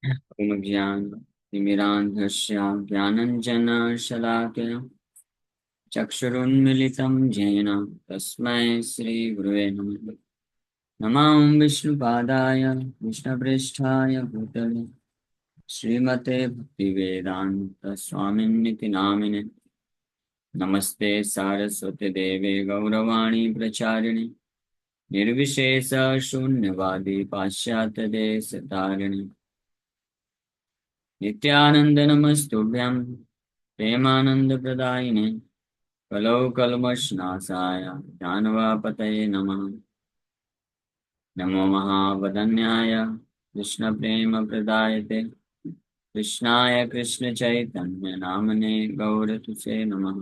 ओम ज्ञानतिमिरान्धस्य ज्ञानञ्जनशलाकया चक्षुरुन्मिलितं येन तस्मै श्रीगुरुवे नमः। नमः विष्णुपादाय कृष्णप्रेष्ठाय भूतले श्रीमते भक्तिवेदान्तस्वामिन्निति नामिने। नमस्ते सारस्वती देवे गौरवाणी प्रचारिणे निर्विशेष शून्यवादी पाश्चात्यदेशतारिणे नित्यानंद नमस्तुभ्यं प्रेमानंद प्रदायिने कलौ कल्मषनाशाय ज्ञानवापतये नमः। नमो महावदन्याय कृष्ण प्रेम प्रदायते कृष्णाय कृष्ण चैतन्य नामने गौरतुसे नमः।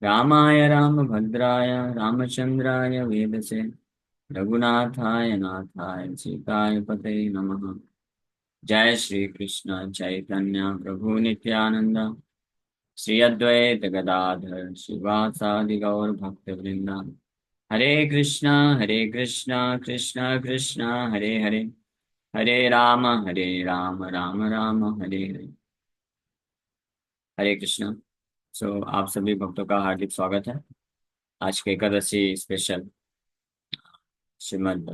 रामाय रामभद्राय रामचंद्राय वेदसे रघुनाथाय नाथाय सीताय पतये नमः। जय श्री कृष्ण चैतन्य प्रभु नित्यानंद श्री अद्वैत गदाधर शिवासादि गौर भक्त वृंदा। हरे कृष्णा कृष्णा कृष्णा हरे हरे हरे राम राम राम हरे हरे। हरे कृष्णा। आप सभी भक्तों का हार्दिक स्वागत है आज के एकादशी स्पेशल श्रीमद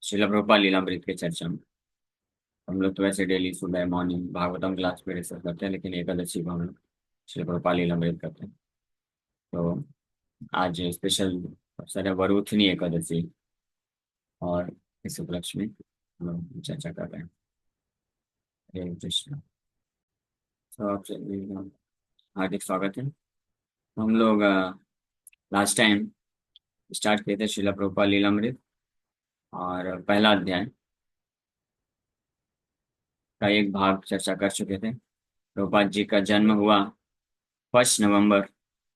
श्रील प्रभुपाद लीलामृत के चर्चा में। हम लोग तो वैसे डेली सुबह मॉर्निंग भागवतम क्लास पे डिस्कस करते हैं, लेकिन एकादशी को हम लोग श्रील प्रभुपाद लीलामृत करते हैं। तो आज स्पेशल अवसर है वरुथनी एकादशी, और इस उपलक्ष्य में हम लोग चर्चा कर रहे हैं। हरे कृष्ण। तो आप सभी का हार्दिक स्वागत है। हम लोग लास्ट टाइम स्टार्ट किए थे श्रील प्रभुपाद लीलामृत, और पहला अध्याय का एक भाग चर्चा कर चुके थे। प्रभुपाद जी का जन्म हुआ 1 नवंबर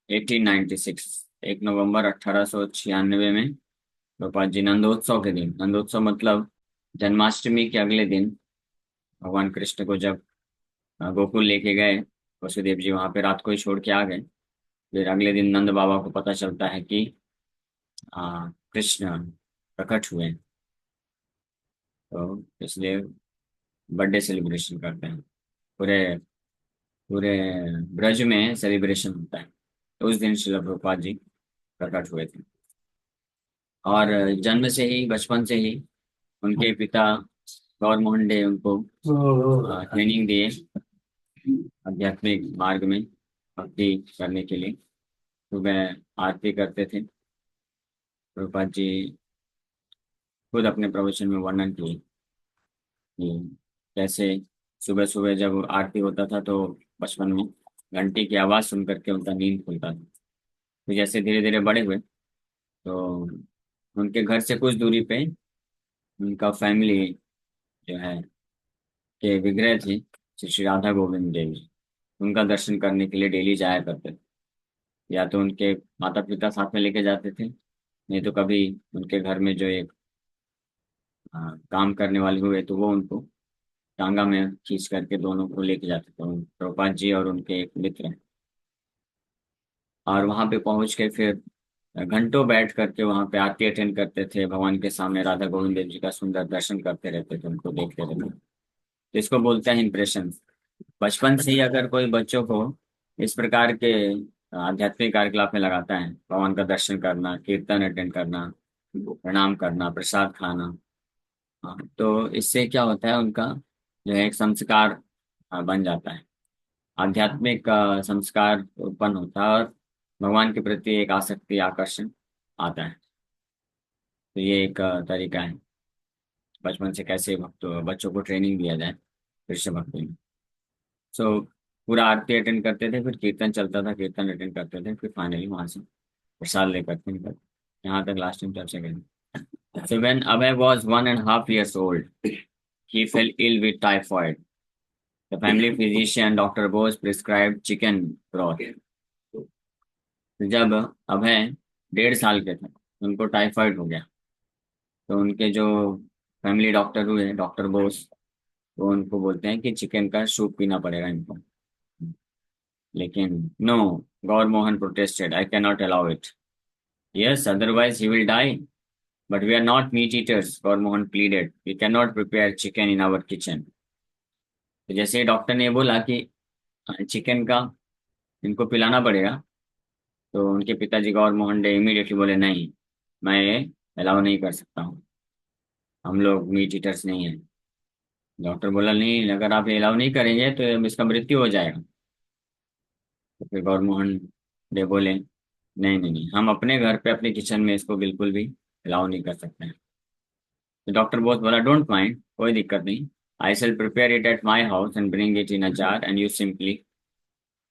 1896, 1 नवंबर 1896 में। प्रभुपाद जी नंदोत्सव के दिन, नंदोत्सव मतलब जन्माष्टमी के अगले दिन भगवान कृष्ण को जब गोकुल लेके गए, वसुदेव जी वहां पे रात को ही छोड़ के आ गए। फिर अगले दिन नंद बाबा को पता चलता है कि कृष्ण प्रकट हुए, तो इसलिए बर्थडे सेलिब्रेशन करते हैं। पूरे पूरे ब्रज में सेलिब्रेशन होता है। तो उस दिन श्रील प्रभुपाद जी प्रकट हुए थे, और जन्म से ही, बचपन से ही उनके पिता गौर मोहन डे उनको ट्रेनिंग दिए आध्यात्मिक मार्ग में भक्ति करने के लिए। सुबह आरती करते थे। प्रभुपाद जी खुद अपने प्रवचन में वर्णन किए कि कैसे सुबह सुबह जब आरती होता था तो बचपन में घंटी की आवाज़ सुन करके उनका नींद खुलता था। तो जैसे धीरे धीरे बड़े हुए, तो उनके घर से कुछ दूरी पे उनका फैमिली जो है के विग्रह थे, श्री श्री राधा गोविंद देव जी। उनका दर्शन करने के लिए डेली जाया करते थे। या तो उनके माता पिता साथ में लेके जाते थे, नहीं तो कभी उनके घर में जो एक काम करने वाले हुए तो वो उनको टांगा में खींच करके दोनों को लेके जाते थे, प्रभुपाद जी और उनके एक मित्र। और वहां पे पहुंच के फिर घंटों बैठ करके वहां पे आरती अटेंड करते थे। भगवान के सामने राधा गोविंद देव जी का सुंदर दर्शन करते रहते थे, उनको देखते रहते थे। तो इसको बोलते हैं इम्प्रेशन। बचपन से ही अगर कोई बच्चों को इस प्रकार के आध्यात्मिक कार्यकलाप में लगाता है, भगवान का दर्शन करना, कीर्तन अटेंड करना, प्रणाम करना, प्रसाद खाना, हाँ, तो इससे क्या होता है, उनका जो है एक संस्कार बन जाता है। आध्यात्मिक संस्कार उत्पन्न होता है, और भगवान के प्रति एक आसक्ति, आकर्षण आता है। तो ये एक तरीका है बचपन से कैसे बच्चों को ट्रेनिंग दिया जाए कृष्ण भक्ति में। सो पूरा आरती अटेंड करते थे, फिर कीर्तन चलता था, कीर्तन अटेंड करते थे, फिर फाइनली वहां से प्रसाद लेकर के निकलते। यहाँ तक लास्ट टाइम चर्चा करी। So when Abhay was 1.5 years old, he fell ill with typhoid. The family physician, Dr. Bose, prescribed chicken broth. तो जब अभय 1.5 साल के थे, उनको टाइफाइड हो गया। तो उनके जो फैमिली डॉक्टर हुए, डॉक्टर बोस, वो उनको बोलते हैं कि चिकन का सूप पीना पड़ेगा इनको। लेकिन no, Gaur Mohan protested, I can not allow it. Yes, otherwise he will die. But we are not meat eaters, Gaur Mohan pleaded. We cannot prepare chicken in our kitchen. तो जैसे ही डॉक्टर ने बोला कि चिकन का इनको पिलाना पड़ेगा, तो उनके पिताजी गौर मोहन डे इमीडिएटली बोले नहीं, मैं ये अलाउ नहीं कर सकता हूँ, हम लोग मीट ईटर्स नहीं हैं। डॉक्टर बोला नहीं, अगर आप ये अलाउ नहीं करेंगे तो इसका मृत्यु हो जाएगा। तो फिर गौर मोहन डे बोले नहीं नहीं नहीं, हम अपने घर पे अपने किचन में इसको बिल्कुल भी अलाउ नहीं कर सकते हैं। तो डॉक्टर बोस बोला डोंट माइंड, कोई दिक्कत नहीं, I shall prepare it at my house and bring it in a jar and you simply,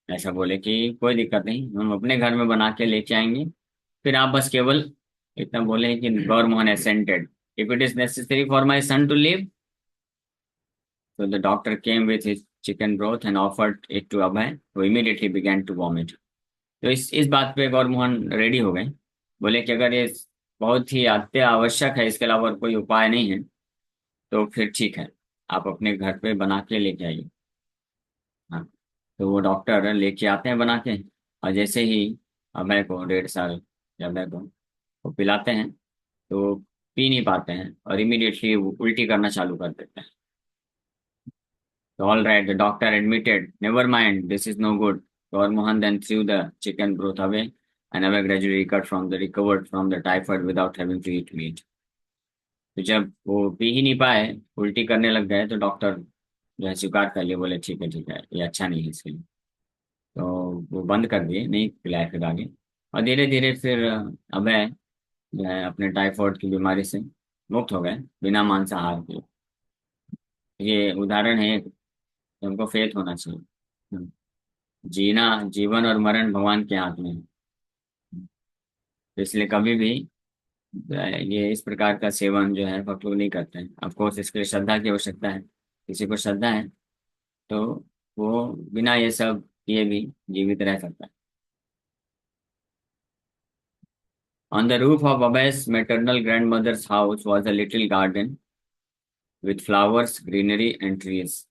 ऐसा बोले कि कोई दिक्कत नहीं, हम अपने घर में बना के लेके आएंगे, फिर आप बस केवल इतना बोले कि Gour Mohan assented, if it is necessary for my son to live. So the doctor came with his chicken broth and offered it to Abhay, who immediately began to vomit. तो इस बात पे गौर मोहन रेडी हो गए, बोले कि अगर ये बहुत ही अत्य आवश्यक है, इसके अलावा और कोई उपाय नहीं है, तो फिर ठीक है, आप अपने घर पे बना के लेके आइए। हाँ, तो वो डॉक्टर लेके आते हैं बना के, और जैसे ही अभय को 1.5 साल के अभय को वो पिलाते हैं, तो वो पी नहीं पाते हैं और इमीडिएटली उल्टी करना चालू कर देते हैं। So, all right, the doctor admitted, never mind, this is no good. Gaur Mohan then threw the chicken broth away, and Abhay gradually recovered from the typhoid without having to eat meat. तो जब वो P ही नहीं पाए, उल्टी करने लग गए, तो डॉक्टर जो है स्वीकार कर लिए, बोले ठीक है, ये अच्छा नहीं है इसके लिए। तो वो बंद कर दिए, नहीं पिलाए फिर आगे। और धीरे धीरे फिर अभय जो है अपने टाइफाइड की बीमारी से मुक्त हो गए बिना मांसाहार के। ये उदाहरण है कि हमको फेथ होना चाहिए। जीना, जीवन और मरण भगवान के हाथ में है। तो इसलिए कभी भी ये इस प्रकार का सेवन जो है भक्त लोग नहीं करते हैं। ऑफकोर्स इसके लिए श्रद्धा की आवश्यकता है, किसी को श्रद्धा है तो वो बिना ये सब किए भी जीवित रह सकता है। On the roof of Abhay's maternal grandmother's house was a little garden with flowers, greenery, and trees.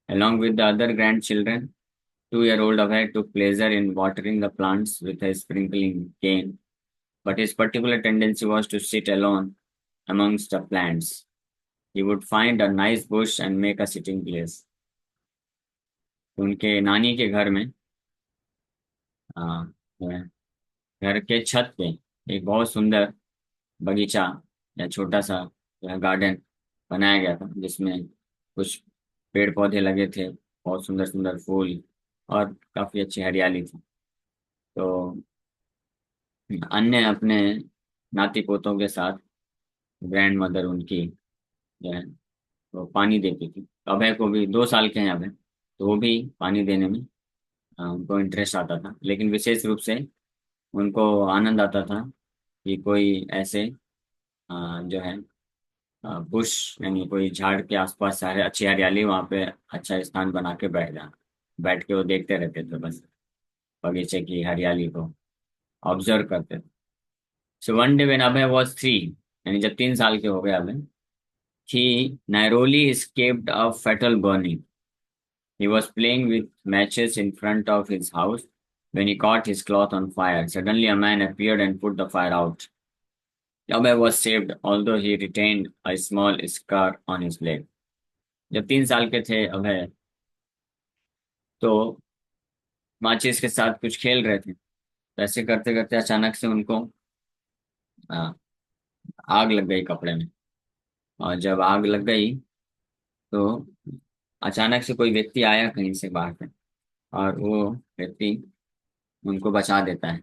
Along with the other grandchildren, 2-year-old Abhay took pleasure in watering the plants with a sprinkling cane, but his particular tendency was to sit alone amongst the plants. He would find a nice bush and make a sitting place. उनके नानी के घर में आ, घर के छत पे एक बहुत सुंदर बगीचा या छोटा सा गार्डन बनाया गया था, जिसमें कुछ पेड़ पौधे लगे थे, बहुत सुंदर सुंदर फूल और काफी अच्छी हरियाली थी। तो अन्य अपने नाती पोतों के साथ ग्रैंड मदर उनकी जो है वो पानी देती थी। तो अभय को भी 2 साल के हैं अभय, तो वो भी पानी देने में उनको इंटरेस्ट आता था, लेकिन विशेष रूप से उनको आनंद आता था कि कोई ऐसे जो है बुश यानी कोई झाड़ के आसपास सारे अच्छी हरियाली, वहाँ पे अच्छा स्थान बना के बैठ के वो देखते रहते थे, बस बगीचे की हरियाली को ऑब्जर्व करते थे। So one day when Abhay was 3, यानी जब 3 साल के हो गए अभय, he narrowly escaped a fatal burning. He was playing with matches in front of his house when he caught his cloth on fire. Suddenly, a man appeared and put the fire out. Abhay was saved, although he retained a small scar on his leg. जब 3 साल के थे अभय, तो माचिस के साथ कुछ खेल रहे थे, तो ऐसे करते करते अचानक से उनको आ, आग लग गई कपड़े में। और जब आग लग गई, तो अचानक से कोई व्यक्ति आया कहीं से बाहर से, और वो व्यक्ति उनको बचा देता है,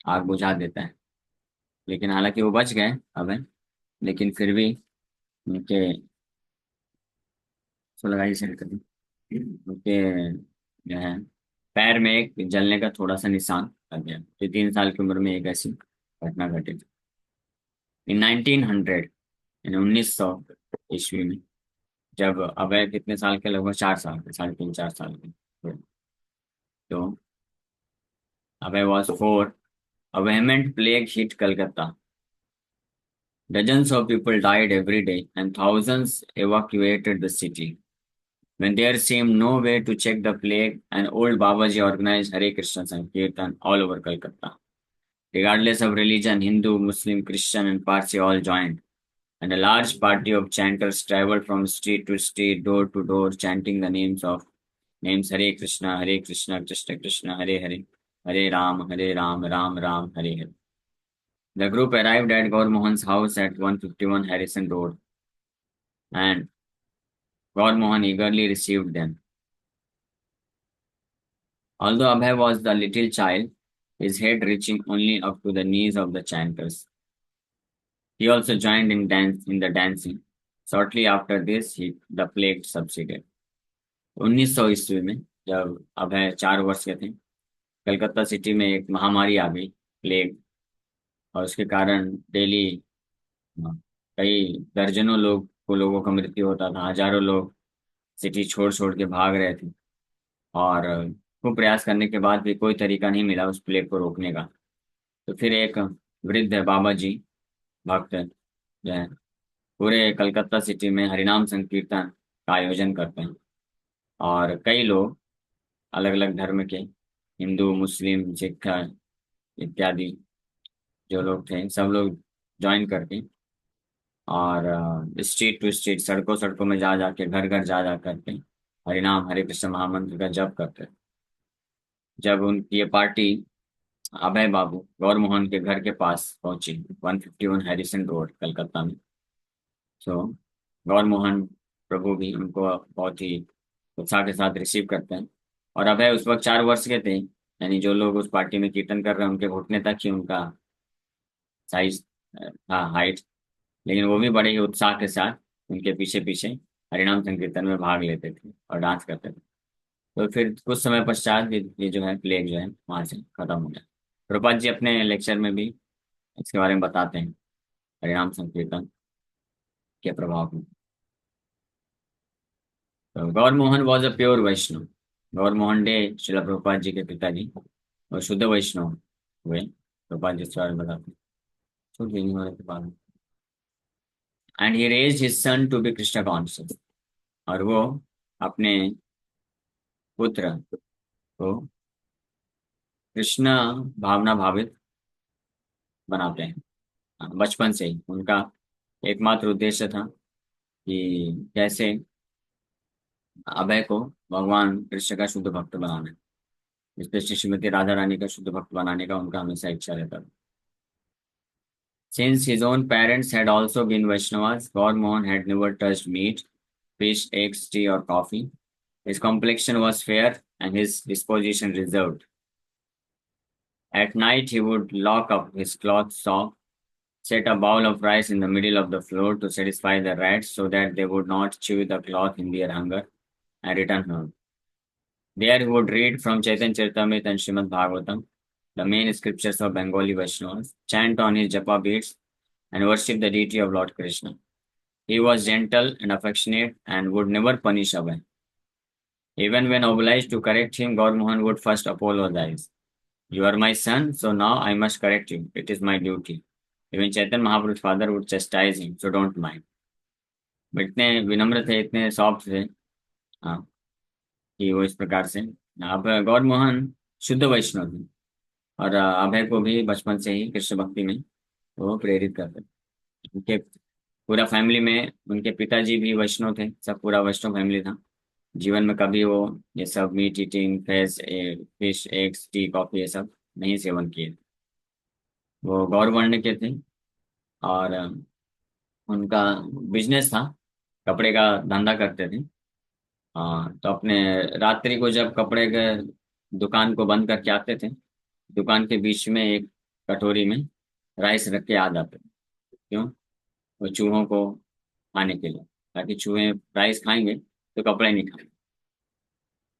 आग बुझा देता है। लेकिन हालांकि वो बच गए अभय, लेकिन फिर भी उनके सो लगाई सेल कर दी, उनके जो है पैर में एक जलने का थोड़ा सा निशान लग गया। तो 3 साल की उम्र में एक ऐसी घटना घटी थी। इन 1900 यानी 1900 ईस्वी में, जब अभय कितने साल के, लगभग 4 साल के, 3.5 4 साल के थे, तो अभय was 4, a vehement plague hit Calcutta. Dozens of people died every day, and thousands evacuated the city. When there seemed no way to check the plague, an old Babaji organized Hare Krishna Sankirtan all over Calcutta. Regardless of religion, Hindu, Muslim, Christian, and Parsi all joined, and a large party of chanters traveled from street to street, door to door, chanting the names Hare Krishna, Krishna Krishna, Hare Hare, Hare Ram, Ram Ram, Hare Hare. The group arrived at Gaur Mohan's house at 151 Harrison Road, and Gaur Mohan eagerly received them. Although Abhay was the little child, his head reaching only up to the knees of the chanters. He also joined in the dancing. Shortly after this, the plague subsided. 1900 ईस्वी में जब अभय 4 वर्ष के थे, Calcutta city में एक महामारी आ गई, प्लेग, और उसके कारण डेली कई दर्जनों लोगों का मृत्यु होता था। हजारों लोग सिटी छोड़ छोड़ के भाग रहे थे, और खूब प्रयास करने के बाद भी कोई तरीका नहीं मिला उस प्लेग को रोकने का। तो फिर एक वृद्ध बाबा जी भक्त जो है पूरे कलकत्ता सिटी में हरिनाम संकीर्तन का आयोजन करते हैं, और कई लोग अलग अलग धर्म के, हिंदू, मुस्लिम, सिख इत्यादि जो लोग थे, सब लोग ज्वाइन करके, और स्ट्रीट टू स्ट्रीट, सड़कों सड़कों में जा जाके, घर घर जा जा करके हरिनाम हरे कृष्ण महामंत्र का जप करते। जब उनकी ये पार्टी अभय बाबू गौर मोहन के घर के पास पहुंची, 151 हैरिसन रोड कलकत्ता में, तो गौर मोहन प्रभु भी उनको बहुत ही उत्साह के साथ रिसीव करते हैं। और अभय उस वक्त 4 वर्ष के थे, यानी जो लोग उस पार्टी में कीर्तन कर रहे हैं उनके घुटने तक ही उनका साइज था, हाइट, लेकिन वो भी बड़े ही उत्साह के साथ उनके पीछे पीछे हरिनाम संकीर्तन में भाग लेते थे और डांस करते थे। तो फिर कुछ समय पश्चात ये जो है प्लेग जो है वहां से खत्म हो गया। प्रभुपाद जी अपने लेक्चर में भी इसके बारे में बताते हैं, हरिनाम संकीर्तन के प्रभाव में। तो Gour Mohan was a pure Vaishnav. Gour Mohan De Srila Prabhupada ji के पिताजी और शुद्ध वैष्णव हुए। प्रभुपाद जी इस बारे में बताते हैं, छूट गई होने के बाद। And he raised his son to be Krishna conscious, और वो अपने पुत्र को कृष्ण भावना भावित बनाते हैं। बचपन से ही उनका एकमात्र उद्देश्य था कि कैसे अभय को भगवान कृष्ण का शुद्ध भक्त बनाना है, स्पेशली श्रीमती राधा रानी का शुद्ध भक्त बनाने का उनका हमेशा इच्छा रहता था। Since his own parents had also been Vaishnavas, Gaur Mohan had never touched meat, fish, eggs, tea, or coffee. His complexion was fair and his disposition reserved. At night, he would lock up his cloth sock, set a bowl of rice in the middle of the floor to satisfy the rats so that they would not chew the cloth in their hunger, and return home. There he would read from Chaitanya Charitamrita and Srimad Bhagavatam, the main scriptures of Bengali Vaishnavas, chant on his japa beads, and worship the deity of Lord Krishna. He was gentle and affectionate and would never punish Abhay. Even when obliged to correct him, Gaur Mohan would first apologize. You are my son, so now I must correct you. It is my duty. Even Chaitanya Mahaprabhu's father would chastise him, so don't mind. But इतने विनम्र थे, इतने soft थे, हाँ, कि वो इस प्रकार से। अब गौर मोहन शुद्ध वैष्णव थे, और अभय को भी बचपन से ही कृष्ण भक्ति में वो प्रेरित करते थे। उनके पूरा फैमिली में, उनके पिताजी भी वैष्णव थे, सब पूरा वैष्णव फैमिली था। जीवन में कभी वो ये सब meat eating, fish, eggs, T, coffee ये सब नहीं सेवन किए। वो गौर वर्ण के थे, और उनका बिजनेस था, कपड़े का धंधा करते थे। हाँ, तो अपने रात्रि को जब कपड़े के दुकान को बंद करके आते थे, दुकान के बीच में एक कटोरी में राइस रख के आ जाते थे। क्यों? वो चूहों को खाने के लिए, ताकि चूहे राइस खाएंगे तो कपड़े नहीं खाएंगे।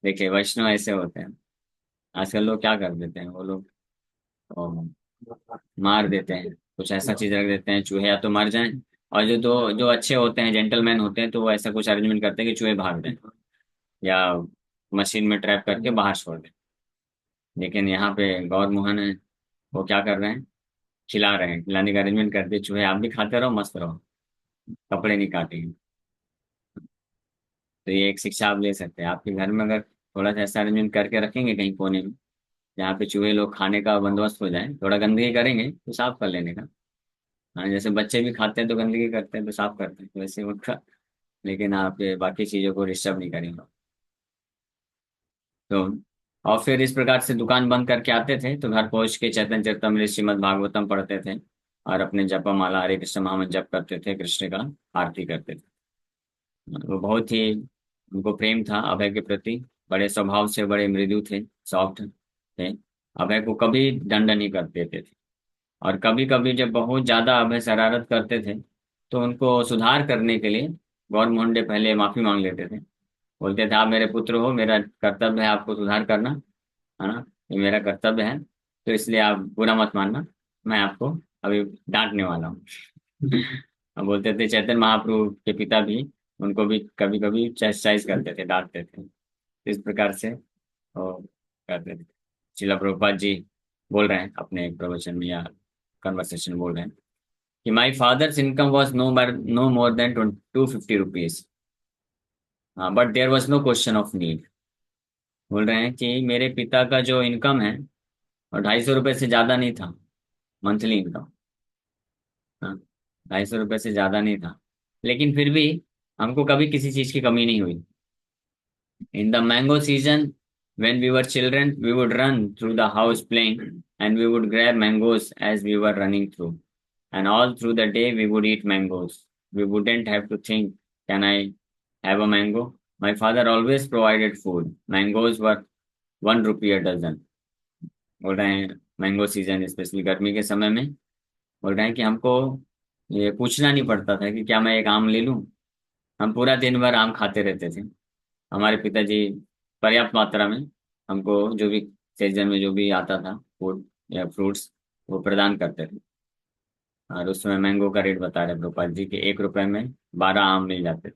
देखिए वैष्णव ऐसे होते हैं। आजकल लोग क्या कर देते हैं, वो लोग मार देते हैं, कुछ ऐसा चीज रख देते हैं, चूहे या तो मर जाएं, और जो अच्छे होते हैं, जेंटलमैन होते हैं, तो वो ऐसा कुछ अरेंजमेंट करते हैं कि चूहे भाग जाएं, या मशीन में ट्रैप करके बाहर छोड़ दें। लेकिन यहाँ पे गौर मोहन है, वो क्या कर रहे हैं, खिला रहे हैं, खिलाने का अरेंजमेंट करते, चूहे आप भी खाते रहो, मस्त रहो, कपड़े नहीं काटेंगे। तो ये एक शिक्षा आप ले सकते हैं। आपके घर में अगर थोड़ा सा ऐसा अरेंजमेंट करके रखेंगे कहीं कोने में, जहाँ पे चूहे लोग खाने का बंदोबस्त हो जाए, थोड़ा गंदगी करेंगे तो साफ कर लेने का। हाँ, जैसे बच्चे भी खाते हैं तो गंदगी करते हैं तो साफ करते हैं, तो वैसे उनका। लेकिन आप ये बाकी चीजों को डिस्टर्ब नहीं करेंगे। तो और फिर इस प्रकार से दुकान बंद करके आते थे, तो घर पहुंच के चैतन्य चरितमृत श्रीमद् भागवतम पढ़ते थे और अपने जपमाला हरे कृष्ण महामंत्र जप करते थे, कृष्ण का आरती करते थे। वो बहुत ही, उनको प्रेम था अभय के प्रति। बड़े स्वभाव से बड़े मृदु थे, सॉफ्ट थे। अभय को कभी दंड नहीं कर देते थे। और कभी कभी जब बहुत ज्यादा अभय शरारत करते थे, तो उनको सुधार करने के लिए गौर मोहन पहले माफी मांग लेते थे। बोलते थे आप मेरे पुत्र हो, मेरा कर्तव्य है आपको सुधार करना, है ना, ये मेरा कर्तव्य है, तो इसलिए आप बुरा मत मानना, मैं आपको अभी डांटने वाला हूँ। अब बोलते थे चैतन्य महाप्रभु के पिता भी उनको भी कभी कभी चैस्टाइज करते थे, डांटते थे। इस प्रकार से वो करते थे। शिला प्रभुपाद जी बोल रहे हैं अपने एक प्रवचन में या कन्वर्सेशन बोल रहे हैं कि my father's income was no more than 250 rupees, but there was no question of need. बोल रहे हैं कि मेरे पिता का जो इनकम है और 250 रुपये से ज्यादा नहीं था, मंथली इनकम। हाँ, 250 रुपये से ज्यादा नहीं था, लेकिन फिर भी हमको कभी किसी चीज की कमी नहीं हुई। In the mango season, when we were children, we would run through the house playing, and we would grab mangoes as we were running through. And all through the day, we would eat mangoes. We wouldn't have to think, can I have a mango? My father always provided food. Mangoes were 1 rupee a dozen. बोल रहे हैं mango season, specially गर्मी के समय में, बोल रहे हैं कि हमको ये पूछना नहीं पड़ता था कि क्या मैं एक आम ले लूं। हम पूरा दिन भर आम खाते रहते थे। हमारे पिताजी पर्याप्त मात्रा में हमको जो भी सीजन में जो भी आता था फूड या फ्रूट्स, वो प्रदान करते थे। और उस समय मैंगो का रेट बता रहे प्रभुपाद जी कि 1 रुपए में 12 आम मिल जाते थे।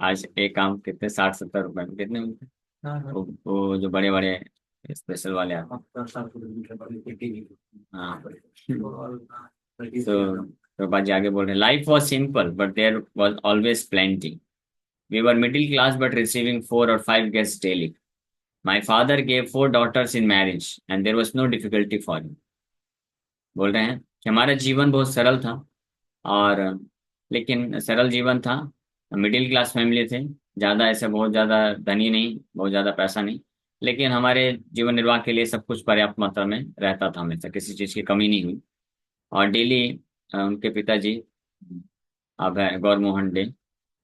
आज एक आम कितने, 60-70 रुपए में कितने मिलते हैं? वो जो बड़े बड़े स्पेशल वाले आते हैं। हाँ। तो प्रभुपाद जी आगे बोल रहे हैं, life was simple but there was always plenty. We were middle class but receiving 4 or 5 guests daily. My father gave 4 daughters in marriage and there was no difficulty for him. बोल रहे हैं कि हमारा जीवन बहुत सरल था, और लेकिन सरल जीवन था। मिडिल क्लास फैमिली थे, ज़्यादा ऐसे बहुत ज़्यादा धनी नहीं, बहुत ज़्यादा पैसा नहीं, लेकिन हमारे जीवन निर्वाह के लिए सब कुछ पर्याप्त मात्रा में रहता था, हमेशा किसी चीज़ की कमी नहीं हुई। और डेली उनके पिताजी अब है गौर मोहन डे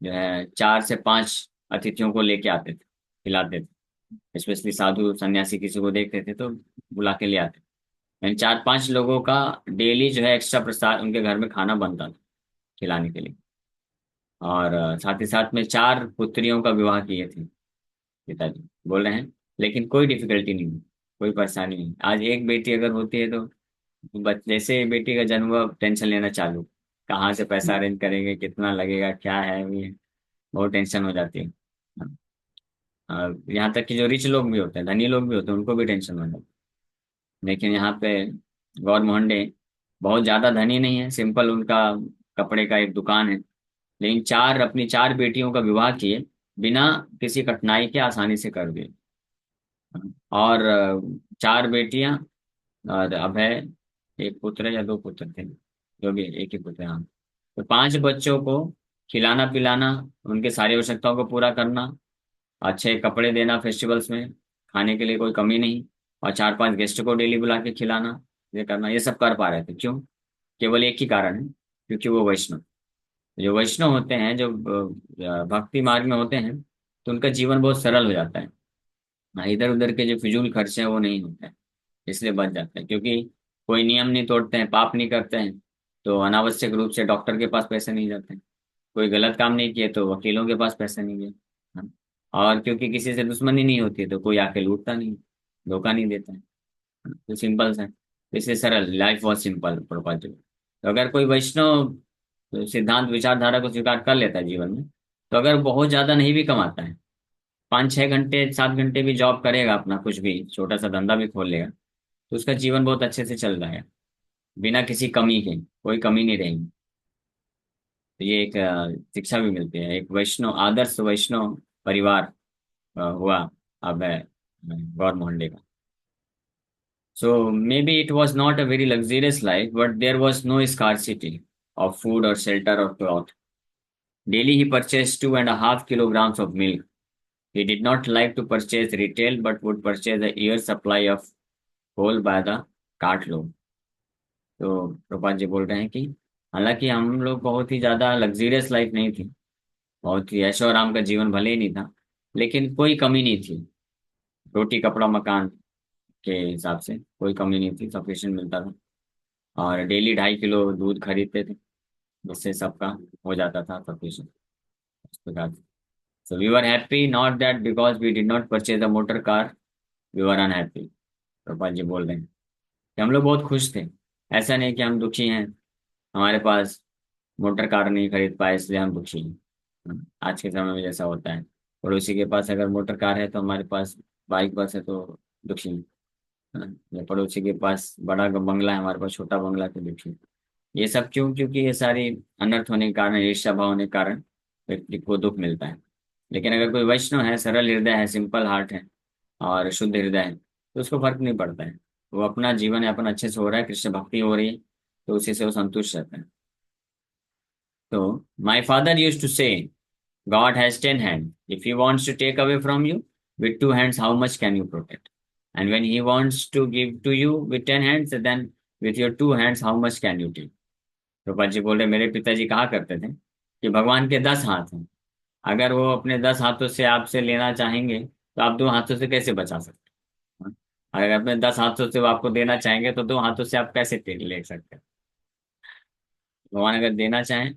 जो है 4 से 5 अतिथियों को लेके आते थे, खिलाते थे। स्पेशली साधु सन्यासी किसी को देखते थे तो बुला के ले आते। यानी 4-5 लोगों का डेली जो है एक्स्ट्रा प्रसाद उनके घर में खाना बनता था खिलाने के लिए। और साथ ही साथ में 4 पुत्रियों का विवाह किए थे पिताजी, बोल रहे हैं, लेकिन कोई डिफिकल्टी नहीं हुई, कोई परेशानी नहीं। आज एक बेटी अगर होती है तो जैसे बेटी का जन्म हुआ टेंशन लेना चालू, कहाँ से पैसा अरेंज करेंगे, कितना लगेगा, क्या है ये, बहुत टेंशन हो जाती है। यहाँ तक कि जो रिच लोग भी होते हैं, धनी लोग भी होते हैं, उनको भी टेंशन हो जाती है। लेकिन यहाँ पे गौर मोहन बहुत ज्यादा धनी नहीं है, सिंपल उनका कपड़े का एक दुकान है, लेकिन अपनी 4 बेटियों का विवाह किए बिना किसी कठिनाई के, आसानी से कर दिए। और 4 बेटियां और अभय, एक पुत्र या 2 पुत्र थे, जो भी एक ही पुत्र, हाँ। तो 5 बच्चों को खिलाना पिलाना, उनके सारी आवश्यकताओं को पूरा करना, अच्छे कपड़े देना, फेस्टिवल्स में खाने के लिए कोई कमी नहीं, और 4-5 गेस्ट को डेली बुला के खिलाना, ये करना, ये सब कर पा रहे थे। क्यों? केवल एक ही कारण है, क्योंकि वो वैष्णव, जो वैष्णव होते हैं, जो भक्ति मार्ग में होते हैं, तो उनका जीवन बहुत सरल हो जाता है। इधर उधर के जो फिजूल खर्चे हैं वो नहीं होते हैं, इसलिए बच जाते हैं। क्योंकि कोई नियम नहीं तोड़ते हैं, पाप नहीं करते हैं, तो अनावश्यक रूप से डॉक्टर के पास पैसे नहीं जाते हैं। कोई गलत काम नहीं किए तो वकीलों के पास पैसे नहीं गए, हाँ। और क्योंकि किसी से दुश्मनी नहीं होती है तो कोई आके लूटता नहीं, धोखा नहीं देता है। तो सिंपल है, इसलिए सरल, लाइफ बहुत सिंपल प्रभुपाद जी। तो अगर कोई वैष्णव सिद्धांत विचारधारा को स्वीकार कर लेता है जीवन में, तो अगर बहुत ज्यादा नहीं भी कमाता है, 5-6 घंटे 7 घंटे भी जॉब करेगा, अपना कुछ भी छोटा सा धंधा भी खोल लेगा, तो उसका जीवन बहुत अच्छे से चल रहा है, बिना किसी कमी के, कोई कमी नहीं रहेगी। तो ये एक शिक्षा भी मिलती है, एक वैष्णव, आदर्श वैष्णव परिवार हुआ अब है गौर मोहन का. So maybe it was not a very luxurious life, but there was no scarcity of food or shelter or cloth. Daily he purchased 2.5 kilograms of milk. He did not like to purchase retail, but would purchase a year's supply of coal by the cartload. तो प्रभात जी बोल रहे हैं कि हालांकि हम लोग बहुत ही ज्यादा लग्जरियस लाइफ नहीं थी, बहुत ही ऐशो आराम का जीवन भले ही नहीं था, लेकिन कोई कमी नहीं थी. रोटी कपड़ा मकान के हिसाब से कोई कमी नहीं थी, सफिशिएंट मिलता था. और डेली 2.5 किलो दूध खरीदते थे, जिससे सबका हो जाता था सफिशिएंट इस प्रकार से. So we were happy, not that because we did not purchase a motor car we were unhappy. Gopal ji बोल रहे हैं कि हम लोग बहुत खुश थे, ऐसा नहीं कि हम दुखी हैं, हमारे पास मोटर कार नहीं खरीद पाए इसलिए हम दुखी हैं. आज के समय में जैसा होता है, पड़ोसी के पास अगर मोटर कार है तो हमारे पास बाइक बस है तो दुखी हैं. या पड़ोसी के पास बड़ा बंगला है, हमारे पास छोटा बंगला है तो दुखी हैं. ये सब क्यों? क्योंकि ये सारी अनर्थ होने के कारण, ईर्ष्या भाव होने के कारण व्यक्ति को दुख मिलता है. लेकिन अगर कोई वैष्णव है, सरल हृदय है, सिंपल हार्ट है और शुद्ध हृदय है, तो उसको फर्क नहीं पड़ता है. वो अपना जीवन यापन अच्छे से हो रहा है, कृष्ण भक्ति हो रही है, तो उसी से वो संतुष्ट रहता है. तो my father use to say, God has 10 hand, if he wants to take away from you with 2 hands how much can you protect, and when he wants to give to you with 10 hands then with your 2 hands how much can you take. Gopal ji बोल रहे, मेरे पिताजी कहा करते थे कि भगवान के 10 हाथ हैं, अगर वो अपने 10 हाथों से आपसे लेना चाहेंगे तो आप 2 हाथों से कैसे बचा सकते हैं? अगर अपने 10 हाथों से वो आपको देना चाहेंगे तो 2 हाथों से आप कैसे ले सकते हैं? भगवान अगर देना चाहें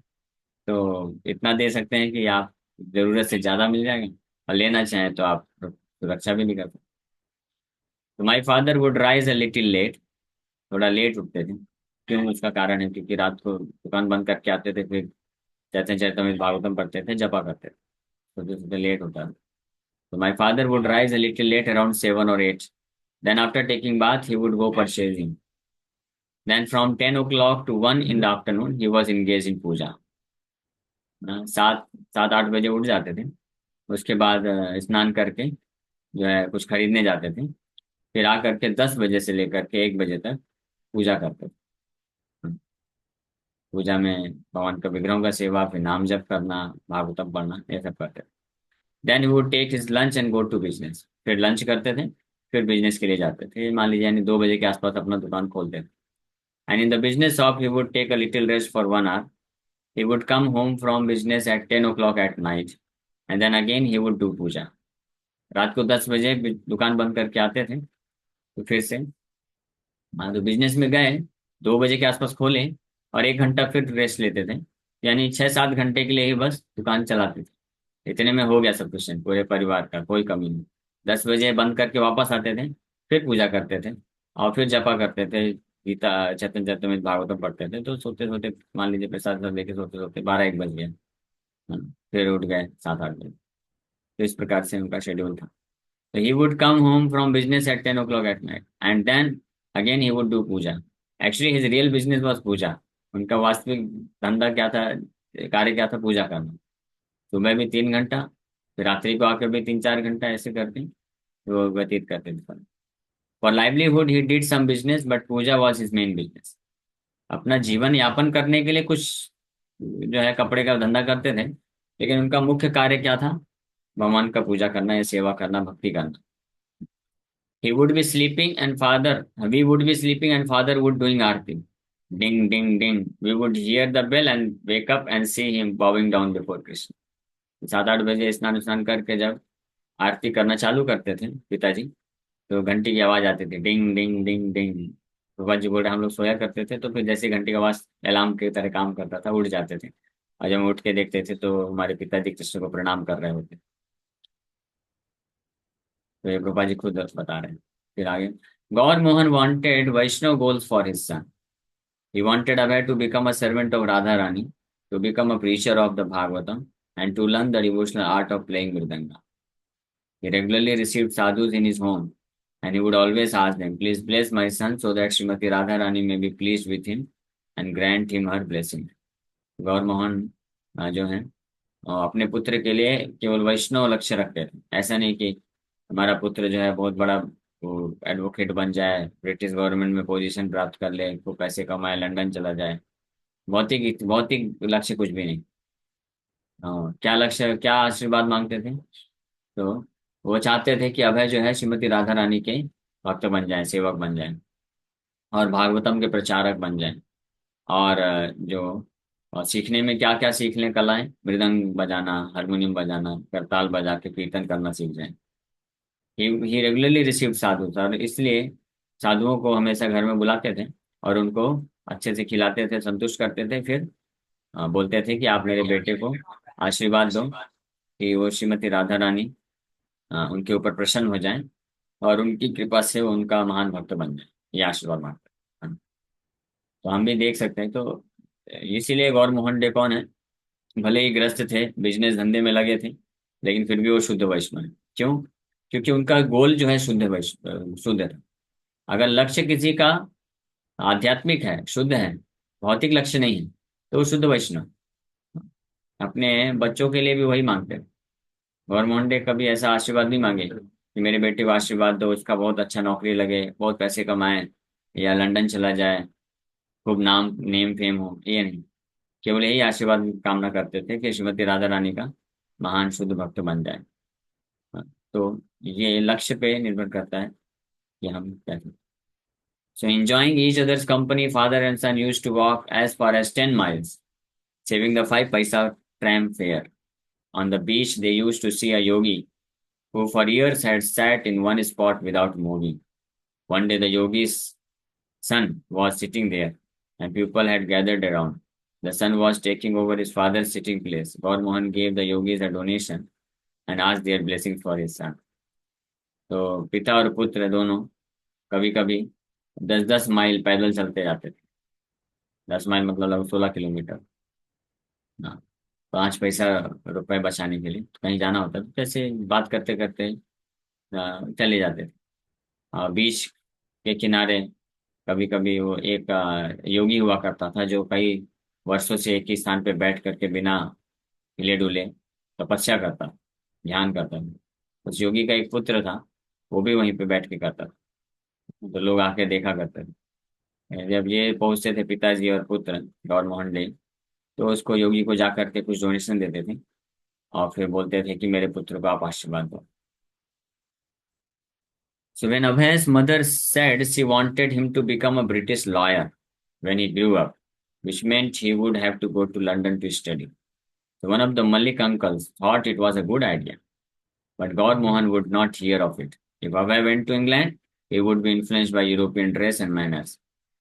तो इतना दे सकते हैं कि आप जरूरत से ज्यादा मिल जाएंगे, और लेना चाहें तो आप सुरक्षा भी नहीं कर सकते. तो my father would rise a little late, थोड़ा लेट उठते थे. क्यों? उसका कारण है क्योंकि रात को दुकान बंद करके आते थे, फिर चैतन्य चैतन्य भागवतम पढ़ते थे, जपा करते थे, तो सोते लेट होता था. So my father would rise a little late around 7 or 8. Then after taking bath, he would go purchasing. Then from 10 o'clock to 1 in the afternoon, he was engaged in puja. 7-8 बजे उठ जाते थे. उसके बाद स्नान करके जो है कुछ खरीदने जाते थे. फिर आकर के 10 बजे से लेकर के 1 बजे तक पूजा करते थे. पूजा में भगवान का विग्रहों का सेवा, फिर नाम जप करना, भागवतम पढ़ना, ये सब करते थे. Then he would take his lunch and go to business. फिर लंच करते थे, फिर बिजनेस के लिए जाते थे. मान लीजिए यानी 2 बजे के आसपास अपना दुकान खोलते थे. And in the business shop he would take a little rest for 1 hour. He would come home from business at 10 o'clock at night, and then again he would do puja. रात को 10 बजे दुकान बंद करके आते थे, तो फिर से मान तो बिजनेस में गए, 2 बजे के आसपास खोले, और 1 घंटा फिर रेस्ट लेते थे. यानी 6-7 घंटे के लिए ही बस दुकान चलाते थे. इतने में हो गया सफिशिएंट पूरे परिवार का, कोई कमी नहीं. 10 बजे बंद करके वापस आते थे, फिर पूजा करते थे, और फिर जपा करते थे, गीता चैतन्य चैतन्य भागवतम पढ़ते थे. तो सोते सोते मान लीजिए प्रसाद सब लेके सोते सोते 12-1 बज गया. फिर उठ गए 7-8 बजे. तो इस प्रकार से उनका शेड्यूल था. तो he would come home from business at 10 o'clock at night, and then again he would do puja. Actually his real business was puja. उनका वास्तविक धंधा क्या था, कार्य क्या था? पूजा करना. सुबह भी 3 घंटा, फिर रात्रि को आकर भी 3-4 घंटा, ऐसे करके वो व्यतीत करते थे. For livelihood he did some business but puja was his main business. अपना जीवन यापन करने के लिए कुछ जो है कपड़े का धंधा करते थे, लेकिन उनका मुख्य कार्य क्या था? भगवान का पूजा करना या सेवा करना, भक्ति करना. He would be sleeping and father, we would be sleeping and father would doing aarti. Ding, ding, ding. We would hear the bell and wake up and see him bowing down before Krishna. 7-8 बजे स्नान स्नान करके जब आरती करना चालू करते थे पिताजी, तो घंटी की आवाज आती थी, डिंग डिंग डिंग डिंग. भगवान जी बोल रहे, हम लोग सोया करते थे, तो फिर जैसे घंटी का आवाज अलार्म की तरह काम करता था, उठ जाते थे. और जब हम उठ के देखते थे तो हमारे पिताजी कृष्ण को प्रणाम कर रहे होते. तो ये गोपाल जी खुद बता रहे हैं. फिर आगे, गौर Mohan wanted Vaishnav goals for his son. He wanted Abhay to become a servant of Radha Rani, to become a preacher of the Bhagavatam, and to learn the devotional art of playing Mridanga. He regularly received sadhus in his home, and he would always ask them, please bless my son so that Srimati Radha Rani may be pleased with him and grant him her blessing. गौर मोहन जो है अपने पुत्र के लिए केवल वैष्णव लक्ष्य रखते थे. ऐसा नहीं कि हमारा पुत्र जो है बहुत बड़ा वो एडवोकेट बन जाए, ब्रिटिश गवर्नमेंट में पोजीशन प्राप्त कर ले, खूब पैसे कमाए, लंदन चला जाए। भौतिक भौतिक लक्ष्य कुछ भी नहीं। हाँ, क्या लक्ष्य, क्या आशीर्वाद मांगते थे? तो वो चाहते थे कि अभय जो है श्रीमती राधा रानी के भक्त बन जाए, सेवक बन जाए, और भागवतम के प्रचारक बन जाए। और सीखने में क्या क्या सीख लें, कलाएं, मृदंग बजाना, हारमोनियम बजाना, करताल बजा के कीर्तन करना सीख जाएं। ही रेगुलरली रिसीव साधु सर, इसलिए साधुओं को हमेशा घर में बुलाते थे और उनको अच्छे से खिलाते थे, संतुष्ट करते थे। फिर बोलते थे कि आप मेरे बेटे को आशीर्वाद दो कि वो श्रीमती राधा रानी उनके ऊपर प्रसन्न हो जाएं और उनकी कृपा से वो उनका महान भक्त बन जाए। ये आशीर्वाद मांगते हैं। तो हम भी देख सकते हैं। तो इसीलिए गौर मोहन डे कौन है? भले ही ग्रस्त थे, बिजनेस धंधे में लगे थे, लेकिन फिर भी वो शुद्ध वैष्णव है। क्यों? क्योंकि उनका गोल जो है शुद्ध वैष्णव, शुद्ध है। अगर लक्ष्य किसी का आध्यात्मिक है, शुद्ध है, भौतिक लक्ष्य नहीं है, तो वो शुद्ध वैष्णव। अपने बच्चों के लिए भी वही मांगते हैं। गौर मोहन डे कभी ऐसा आशीर्वाद नहीं मांगे कि मेरे बेटे को आशीर्वाद दो, उसका बहुत अच्छा नौकरी लगे, बहुत पैसे कमाए, या लंदन चला जाए, खूब नाम नेम फेम हो। ये नहीं, केवल यही आशीर्वाद की कामना करते थे कि श्रीमती राधा रानी का महान शुद्ध भक्त बन जाए। तो ये लक्ष्य पे निर्भर करता है कि हम क्या करें। So enjoying each other's company, father and son used to walk as far as 10 miles, saving the 5 paisa tram fare. On the beach, they used to see a yogi who for years had sat in one spot without moving. One day, the yogi's son was sitting there, and people had gathered around. The son was taking over his father's sitting place. Gaur Mohan gave the yogis a donation and asked their blessings for his son. तो पिता और पुत्र दोनों कभी कभी 10-10 mile पैदल चलते जाते थे। 10 माइल मतलब लगभग 16 किलोमीटर। हाँ, 5 पैसा रुपए बचाने के लिए कहीं जाना होता था, जैसे बात करते करते चले जाते थे। बीच के किनारे कभी कभी वो एक योगी हुआ करता था जो कई वर्षों से एक ही स्थान पे बैठ करके बिना हिले डुले तपस्या करता, ध्यान करता था। उस योगी का एक पुत्र था, वो भी वहीं पे बैठ के करता था। तो लोग आके देखा करते थे। जब ये पहुंचते थे पिताजी और पुत्र गौर मोहन डे, तो उसको योगी को जा करके कुछ डोनेशन देते थे और फिर बोलते थे कि मेरे पुत्र को आप आशीर्वाद दो। So when Abhay's mother said she wanted him to become a British lawyer when he grew up, which meant he would have to go to London to study. So one of the Malik uncles thought it was a good idea, but Gaur Mohan would not hear of it. If Abhay went to England, he would be influenced by European dress and manners.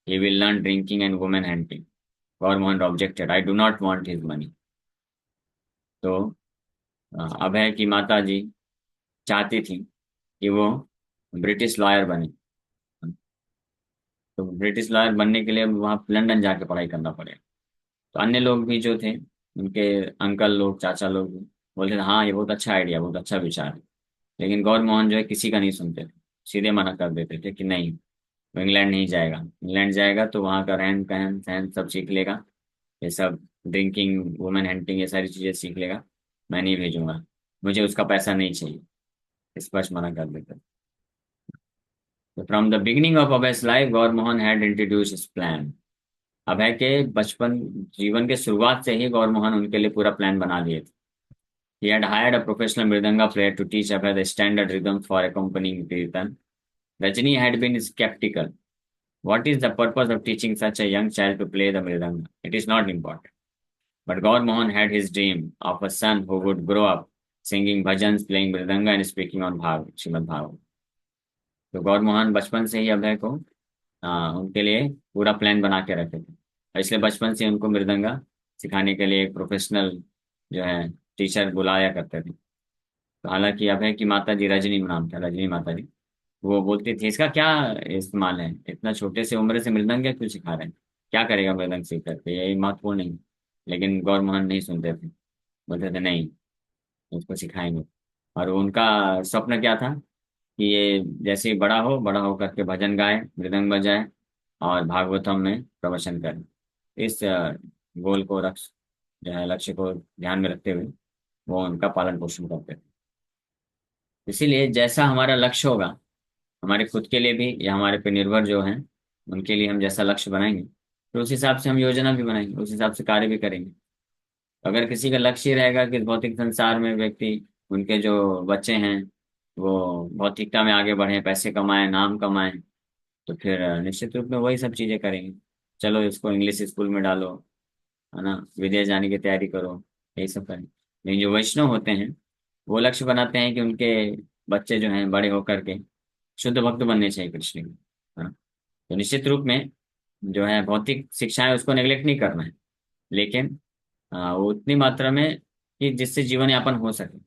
He will learn drinking and woman hunting. Gaur Mohan objected, I do not want his money. तो अभय की माता जी चाहती थी कि वो British lawyer बने। तो British lawyer बनने के लिए वहाँ लंदन जाके पढ़ाई करना पड़ेगा। तो अन्य लोग भी जो थे, उनके अंकल लोग, चाचा लोग भी बोलते थे हाँ ये बहुत अच्छा आइडिया, बहुत अच्छा विचार है। लेकिन गौर मोहन जो है किसी का नहीं सुनते थे, सीधे मना कर देते थे कि नहीं, वो इंग्लैंड नहीं जाएगा। इंग्लैंड जाएगा तो वहाँ का रहन कहन सहन सब सीख लेगा, ये सब ड्रिंकिंग वुमेन हंटिंग ये सारी चीजें सीख लेगा, मैं नहीं भेजूंगा, मुझे उसका पैसा नहीं चाहिए। स्पष्ट मना कर देते थे। तो from the beginning of Abhay's life Gour Mohan had introduce his plan. Abhay के बचपन जीवन के शुरुआत से ही गौर मोहन उनके लिए पूरा प्लान बना दिए थे। He had hired a professional mridanga player to teach Abhay the standard rhythms for accompanying Kirtan. Rajni had been skeptical. What is the purpose of teaching such a young child to play the mridanga? It is not important. But Gaur Mohan had his dream of a son who would grow up singing bhajans, playing mridanga and speaking on Srimad Bhagavatam. तो गौर मोहन बचपन से ही अभय को उनके लिए पूरा plan बना के रखे थे, और इसलिए बचपन से उनको मृदंगा सिखाने के लिए एक प्रोफेशनल जो है टीचर बुलाया करते थे। तो हालांकि अभय की माता जी, रजनी नाम था, रजनी माता जी, वो बोलती थी इसका क्या इस्तेमाल है, इतना छोटे से उम्र से मृदंग क्या क्यों सिखा रहे हैं, क्या करेगा मृदंग सीख करके, यही महत्वपूर्ण नहीं। लेकिन गौर मोहन नहीं सुनते थे, बोलते थे नहीं, उसको सिखाएंगे। और उनका स्वप्न क्या था कि ये जैसे ही बड़ा हो करके भजन गाए, मृदंग बजाए और भागवतम में प्रवचन करें। इस गोल को जो है लक्ष्य को ध्यान में रखते हुए वो उनका पालन पोषण करते थे। इसीलिए जैसा हमारा लक्ष्य होगा, हमारे खुद के लिए भी या हमारे पे निर्भर जो हैं उनके लिए हम जैसा लक्ष्य बनाएंगे, तो उस हिसाब से हम योजना भी बनाएंगे, उस हिसाब से कार्य भी करेंगे। अगर किसी का लक्ष्य ये रहेगा कि भौतिक संसार में व्यक्ति, उनके जो बच्चे हैं वो भौतिकता में आगे बढ़े, पैसे कमाएं, नाम कमाएं, तो फिर निश्चित रूप में वही सब चीजें करेंगे। चलो इसको इंग्लिश स्कूल में डालो, है ना, विदेश जाने की तैयारी करो, यही सब करें। लेकिन जो वैष्णव होते हैं वो लक्ष्य बनाते हैं कि उनके बच्चे जो हैं बड़े होकर के शुद्ध भक्त बनने चाहिए कृष्ण के। हाँ, तो निश्चित रूप में जो है भौतिक शिक्षाएं उसको नेग्लेक्ट नहीं करना है, लेकिन वो उतनी मात्रा में कि जिससे जीवन यापन हो सके।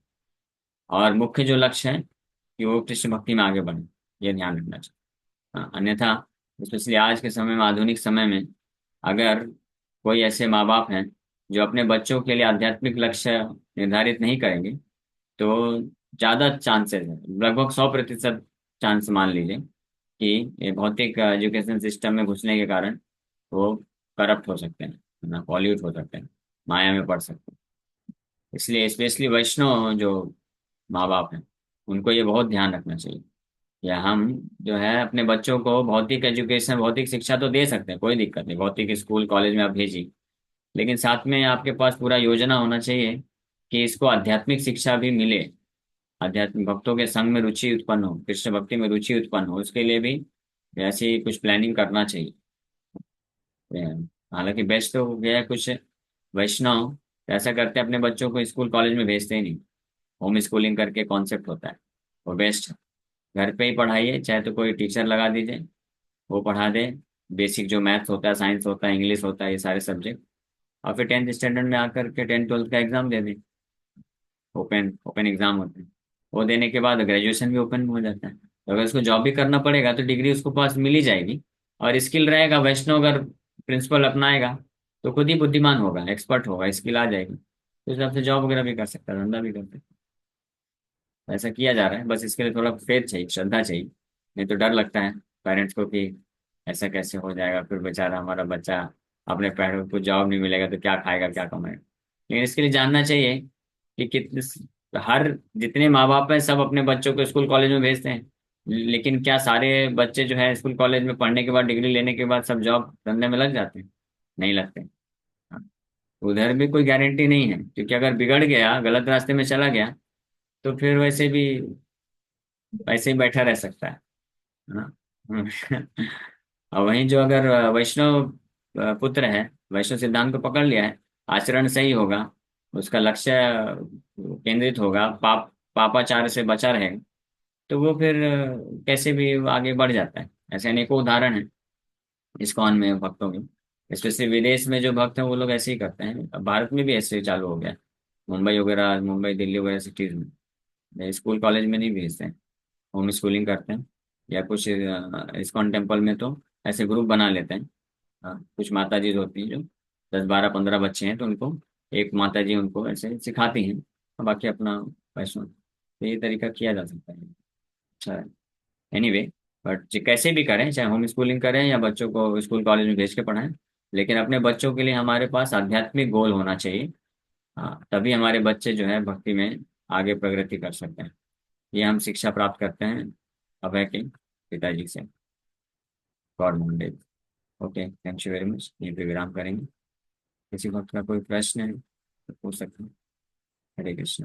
और मुख्य जो लक्ष्य है कि वो कृष्ण भक्ति में आगे बढ़े, ये ध्यान रखना चाहिए। अन्यथा स्पेशली आज के समय में, आधुनिक समय में, अगर कोई ऐसे माँ बाप हैं जो अपने बच्चों के लिए आध्यात्मिक लक्ष्य निर्धारित नहीं करेंगे, तो ज्यादा चांसेस है, लगभग 100% चांस मान लीजिए कि ये भौतिक एजुकेशन सिस्टम में घुसने के कारण वो करप्ट हो सकते हैं, है ना, पॉल्यूट हो सकते हैं, माया में पड़ सकते हैं। इसलिए स्पेशली वैष्णव जो माँ बाप हैं उनको ये बहुत ध्यान रखना चाहिए। या हम जो है अपने बच्चों को भौतिक एजुकेशन, भौतिक शिक्षा तो दे सकते हैं, कोई दिक्कत नहीं, भौतिक स्कूल कॉलेज में आप भेजिए, लेकिन साथ में आपके पास पूरा योजना होना चाहिए कि इसको आध्यात्मिक शिक्षा भी मिले, आध्यात्मिक भक्तों के संग में रुचि उत्पन्न हो, कृष्ण भक्ति में रुचि उत्पन्न हो, उसके लिए भी ऐसी कुछ प्लानिंग करना चाहिए। हालांकि बेस्ट तो हो गया है, कुछ वैष्णव ऐसा करते हैं अपने बच्चों को स्कूल कॉलेज में भेजते ही नहीं, होम स्कूलिंग करके कॉन्सेप्ट होता है, वो बेस्ट है। घर पे ही पढ़ाइए, चाहे तो कोई टीचर लगा दीजिए, वो पढ़ा दे, बेसिक जो मैथ्स होता है, साइंस होता है, इंग्लिश होता है, ये सारे सब्जेक्ट। और फिर 10th स्टैंडर्ड में आकर के 10th 12th का एग्जाम दे दें, ओपन ओपन एग्जाम होते हैं। वो देने के बाद ग्रेजुएशन भी ओपन में हो जाता है, तो अगर उसको जॉब भी करना पड़ेगा तो डिग्री उसको पास मिल ही जाएगी। और स्किल रहेगा, वैष्णव अगर प्रिंसिपल अपनाएगा तो खुद ही बुद्धिमान होगा, एक्सपर्ट होगा, स्किल आ जाएगी, तो उस हिसाब से जॉब वगैरह भी कर सकता है, धंधा भी कर सकता है। ऐसा किया जा रहा है, बस इसके लिए थोड़ा फेथ चाहिए, श्रद्धा चाहिए। नहीं तो डर लगता है पेरेंट्स को कि ऐसा कैसे हो जाएगा, फिर बेचारा हमारा बच्चा अपने पैरों को जॉब नहीं मिलेगा तो क्या खाएगा, क्या कमाएगा। लेकिन इसके लिए जानना चाहिए कि कितने, हर जितने माँ बाप हैं सब अपने बच्चों को स्कूल कॉलेज में भेजते हैं, लेकिन क्या सारे बच्चे जो है स्कूल कॉलेज में पढ़ने के बाद, डिग्री लेने के बाद सब जॉब धंधे में लग जाते हैं? नहीं लगते। हाँ, उधर भी कोई गारंटी नहीं है, क्योंकि अगर बिगड़ गया, गलत रास्ते में चला गया, तो फिर वैसे भी ऐसे ही बैठा रह सकता है ना। और वहीं जो अगर वैष्णव पुत्र है, वैष्णव सिद्धांत को पकड़ लिया है, आचरण सही होगा, उसका लक्ष्य केंद्रित होगा, पापाचार से बचा रहेगा, तो वो फिर कैसे भी आगे बढ़ जाता है। ऐसे अनेकों उदाहरण हैं इस्कॉन में भक्तों के, स्पेशली विदेश में जो भक्त हैं वो लोग ऐसे ही करते हैं, अब भारत में भी ऐसे ही चालू हो गया, मुंबई वगैरह, मुंबई दिल्ली वगैरह सिटीज में स्कूल कॉलेज में नहीं भेजते हैं, होम स्कूलिंग करते हैं। या कुछ इस्कॉन टेम्पल में तो ऐसे ग्रुप बना लेते हैं। कुछ माता जी होती हैं जो 10 12 15 बच्चे हैं, तो उनको एक माता जी उनको ऐसे सिखाती हैं, और बाकी अपना पैसों, तो ये तरीका किया जा सकता है। अच्छा है। एनीवे, बट कैसे भी करें, चाहे होम स्कूलिंग करें या बच्चों को स्कूल कॉलेज में भेज के पढ़ाएं, लेकिन अपने बच्चों के लिए हमारे पास आध्यात्मिक गोल होना चाहिए। हाँ, तभी हमारे बच्चे जो है भक्ति में आगे प्रगति कर सकते हैं। ये हम शिक्षा प्राप्त करते हैं अभय के पिताजी से, God Monday. Okay, thank you very much, यहीं पे विराम करेंगे। किसी वक्त का कोई प्रश्न है तो पूछ सकते हैं। हरे कृष्ण।